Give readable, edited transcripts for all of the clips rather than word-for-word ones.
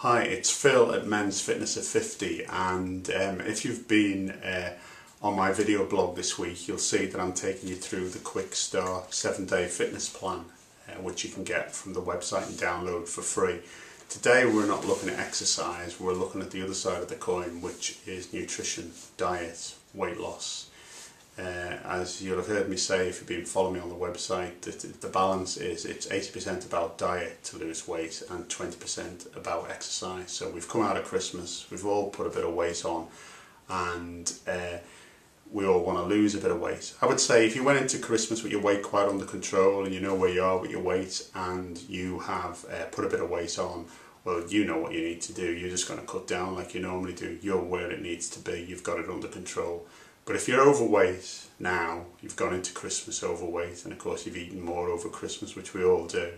Hi, it's Phil at Men's Fitness at 50, and if you've been on my video blog this week, you'll see that I'm taking you through the Quick Start 7-day fitness plan, which you can get from the website and download for free. Today we're not looking at exercise, we're looking at the other side of the coin, which is nutrition, diet, weight loss. As you'll have heard me say if you've been following me on the website, the balance is it's 80% about diet to lose weight and 20% about exercise. So we've come out of Christmas, we've all put a bit of weight on, and we all want to lose a bit of weight. I would say if you went into Christmas with your weight quite under control and you know where you are with your weight and you have put a bit of weight on, well, you know what you need to do. You're just going to cut down like you normally do. You're where it needs to be. You've got it under control. But if you're overweight now, you've gone into Christmas overweight, and of course you've eaten more over Christmas, which we all do,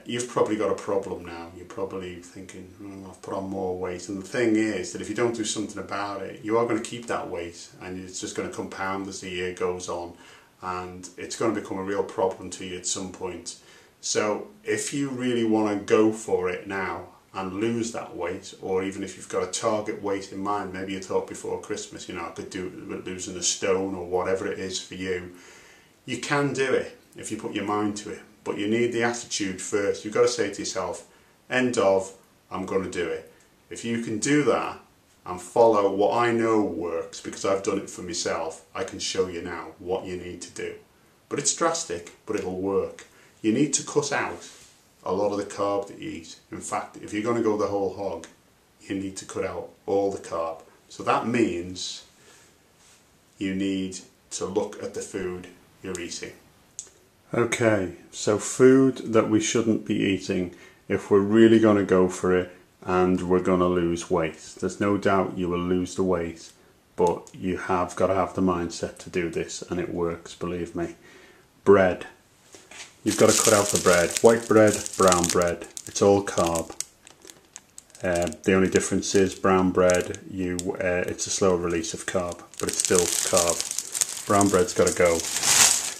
you've probably got a problem now. You're probably thinking, I've put on more weight. And the thing is that if you don't do something about it, you are going to keep that weight, and it's just going to compound as the year goes on, and it's going to become a real problem to you at some point. So if you really want to go for it now and lose that weight, or even if you've got a target weight in mind, maybe you thought before Christmas, I could do losing a stone or whatever it is for you, you can do it if you put your mind to it. But you need the attitude first. You've got to say to yourself, end of, I'm going to do it. If you can do that and follow what I know works, because I've done it for myself, I can show you now what you need to do. But it's drastic, but it'll work. You need to cut out a lot of the carb that you eat. In fact, if you're going to go the whole hog, you need to cut out all the carb. So that means you need to look at the food you're eating. Okay, so food that we shouldn't be eating if we're really going to go for it and we're going to lose weight. There's no doubt you will lose the weight, but you have got to have the mindset to do this, and it works, believe me. Bread. You've got to cut out the bread. White bread, brown bread, it's all carb. The only difference is brown bread, it's a slower release of carb, but it's still carb. Brown bread's got to go.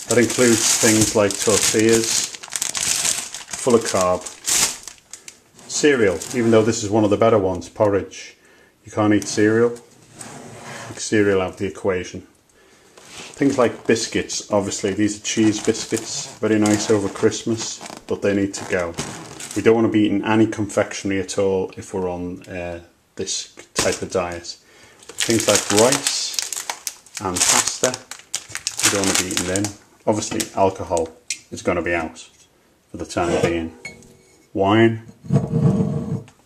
That includes things like tortillas, full of carb. Cereal, even though this is one of the better ones, porridge. You can't eat cereal. Take cereal out of the equation. Things like biscuits, obviously these are cheese biscuits, very nice over Christmas, but they need to go. We don't want to be eating any confectionery at all if we're on this type of diet. Things like rice and pasta, we don't want to be eating them. Obviously alcohol is going to be out for the time being. Wine,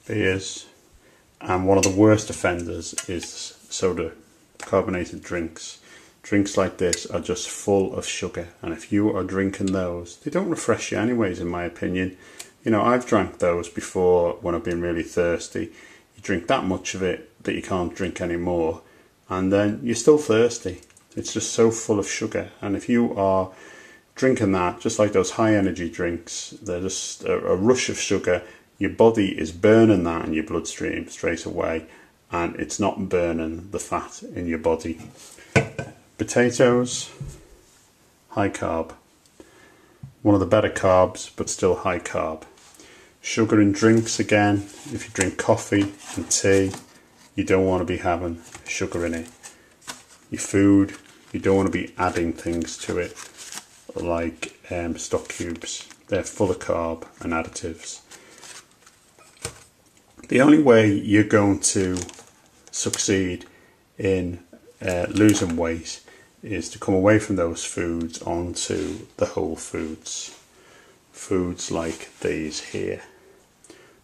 beers, and one of the worst offenders is soda, carbonated drinks. Drinks like this are just full of sugar, and if you are drinking those, they don't refresh you anyways, in my opinion. I've drank those before when I've been really thirsty. You drink that much of it that you can't drink anymore, and then you're still thirsty. It's just so full of sugar, and if you are drinking that, just like those high energy drinks, they're just a rush of sugar. Your body is burning that in your bloodstream straight away, and it's not burning the fat in your body. Potatoes, high carb. One of the better carbs, but still high carb. Sugar in drinks, again, if you drink coffee and tea, you don't want to be having sugar in it. Your food, you don't want to be adding things to it, like stock cubes. They're full of carb and additives. The only way you're going to succeed in losing weight is to come away from those foods onto the whole foods. Foods like these here.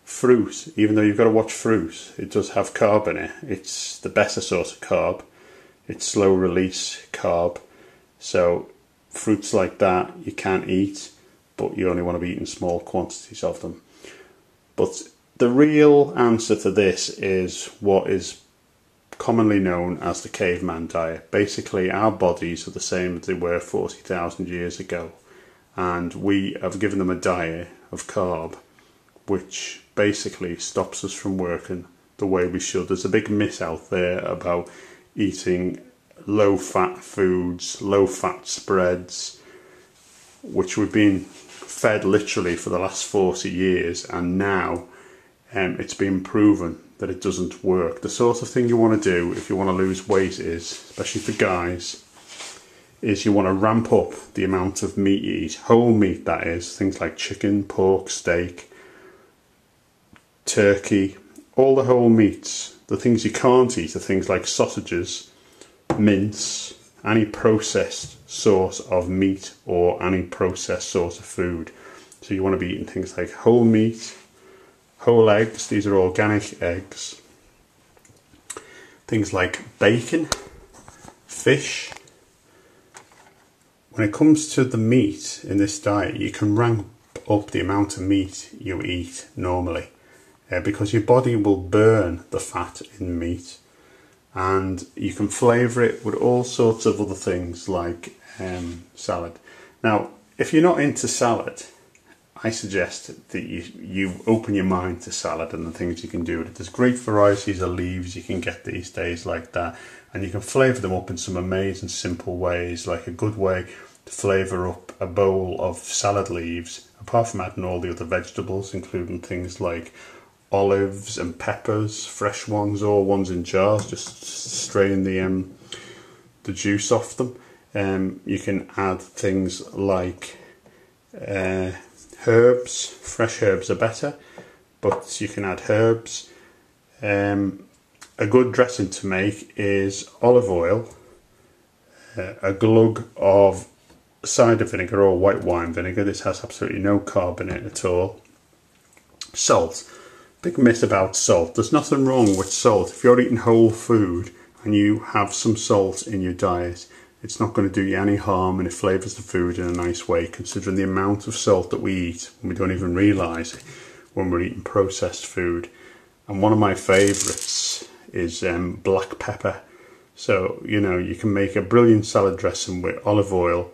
Fruit, even though you've got to watch fruit, it does have carb in it. It's the better sort of carb. It's slow release carb. So fruits like that you can't eat, but you only want to be eating small quantities of them. But the real answer to this is what is commonly known as the caveman diet. Basically, our bodies are the same as they were 40,000 years ago, and we have given them a diet of carb which basically stops us from working the way we should. There's a big myth out there about eating low fat foods, low fat spreads, which we've been fed literally for the last 40 years, and now it's been proven that it doesn't work. The sort of thing you want to do if you want to lose weight is, especially for guys, is you want to ramp up the amount of meat you eat, whole meat that is, things like chicken, pork, steak, turkey, all the whole meats. The things you can't eat are things like sausages, mince, any processed sort of meat or any processed sort of food. So you want to be eating things like whole meat, whole eggs, these are organic eggs, things like bacon, fish. When it comes to the meat in this diet, you can ramp up the amount of meat you eat normally because your body will burn the fat in meat, and you can flavour it with all sorts of other things like salad. Now, if you're not into salad, I suggest that you open your mind to salad and the things you can do with it. There's great varieties of leaves you can get these days like that, and you can flavour them up in some amazing simple ways. Like a good way to flavour up a bowl of salad leaves, apart from adding all the other vegetables, including things like olives and peppers, fresh ones or ones in jars, just strain the juice off them. You can add things like herbs. Fresh herbs are better, but you can add herbs. A good dressing to make is olive oil, a glug of cider vinegar or white wine vinegar. This has absolutely no carb in it at all. Salt. Big myth about salt. There's nothing wrong with salt. If you're eating whole food and you have some salt in your diet, it's not going to do you any harm, and it flavours the food in a nice way, considering the amount of salt that we eat and we don't even realise it when we're eating processed food. And one of my favourites is black pepper. So, you know, you can make a brilliant salad dressing with olive oil,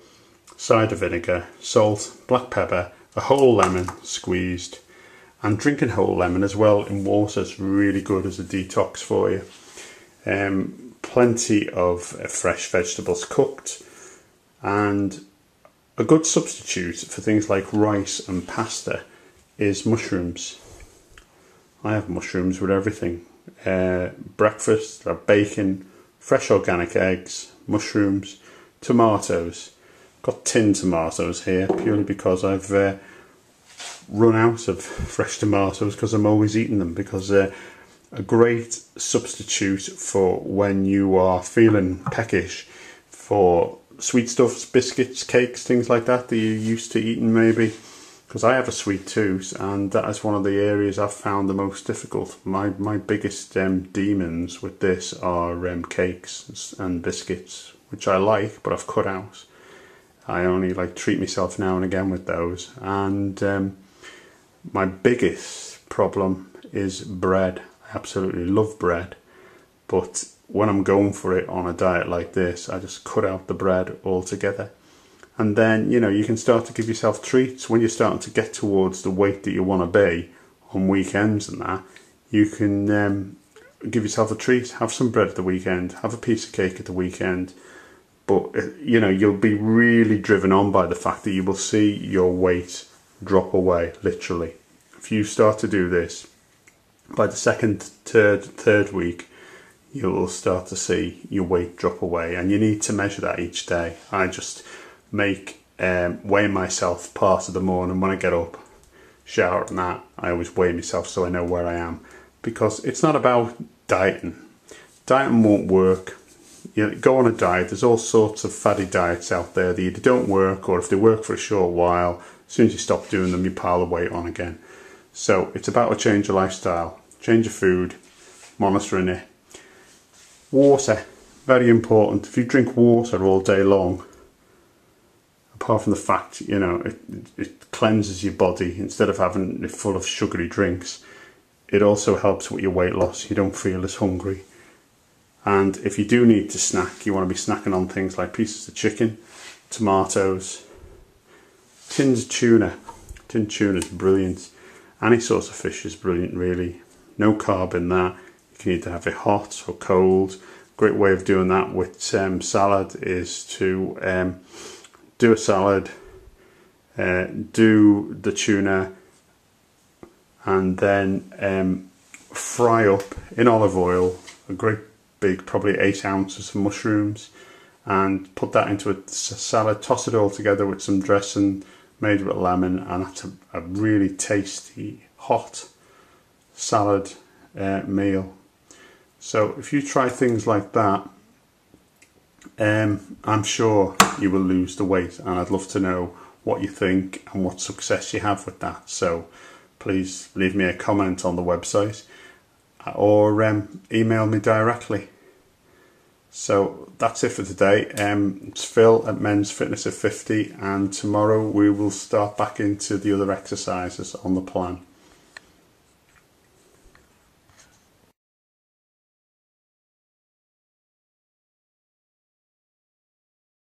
cider vinegar, salt, black pepper, a whole lemon squeezed, and drinking whole lemon as well in water is really good as a detox for you. Plenty of fresh vegetables cooked, and a good substitute for things like rice and pasta is mushrooms. I have mushrooms with everything. Breakfast, bacon, fresh organic eggs, mushrooms, tomatoes. Got tinned tomatoes here purely because I've run out of fresh tomatoes because I'm always eating them, because they're a great substitute for when you are feeling peckish, for sweet stuffs, biscuits, cakes, things like that you're used to eating maybe, because I have a sweet tooth and that is one of the areas I've found the most difficult. My biggest demons with this are cakes and biscuits, which I like but I've cut out. I only treat myself now and again with those, and my biggest problem is bread. I absolutely love bread, but when I'm going for it on a diet like this, I just cut out the bread altogether. And then, you know, you can start to give yourself treats when you're starting to get towards the weight that you want to be on weekends and that. You can give yourself a treat, have some bread at the weekend, have a piece of cake at the weekend. But, you know, you'll be really driven on by the fact that you will see your weight drop away, literally. If you start to do this, by the second, third week, you will start to see your weight drop away, and you need to measure that each day. I just make weigh myself part of the morning when I get up, shower and that. I always weigh myself so I know where I am, because it's not about dieting. Dieting won't work. You go on a diet, there's all sorts of faddy diets out there that either don't work, or if they work for a short while, as soon as you stop doing them, you pile the weight on again. So it's about a change of lifestyle, change of food, monitoring it. Water, very important. If you drink water all day long, apart from the fact, you know, it cleanses your body instead of having it full of sugary drinks, it also helps with your weight loss. You don't feel as hungry. And if you do need to snack, you want to be snacking on things like pieces of chicken, tomatoes, tins of tuna. Tinned tuna is brilliant. Any sort of fish is brilliant, really. No carb in that. You can either have it hot or cold. Great way of doing that with salad is to do a salad, do the tuna, and then fry up in olive oil a great big, probably 8 ounces of mushrooms, and put that into a salad, toss it all together with some dressing made with lemon, and that's a really tasty hot salad meal. So if you try things like that, I'm sure you will lose the weight, and I'd love to know what you think and what success you have with that. So please leave me a comment on the website or email me directly. So that's it for today. It's Phil at Men's Fitness at 50, and tomorrow we will start back into the other exercises on the plan.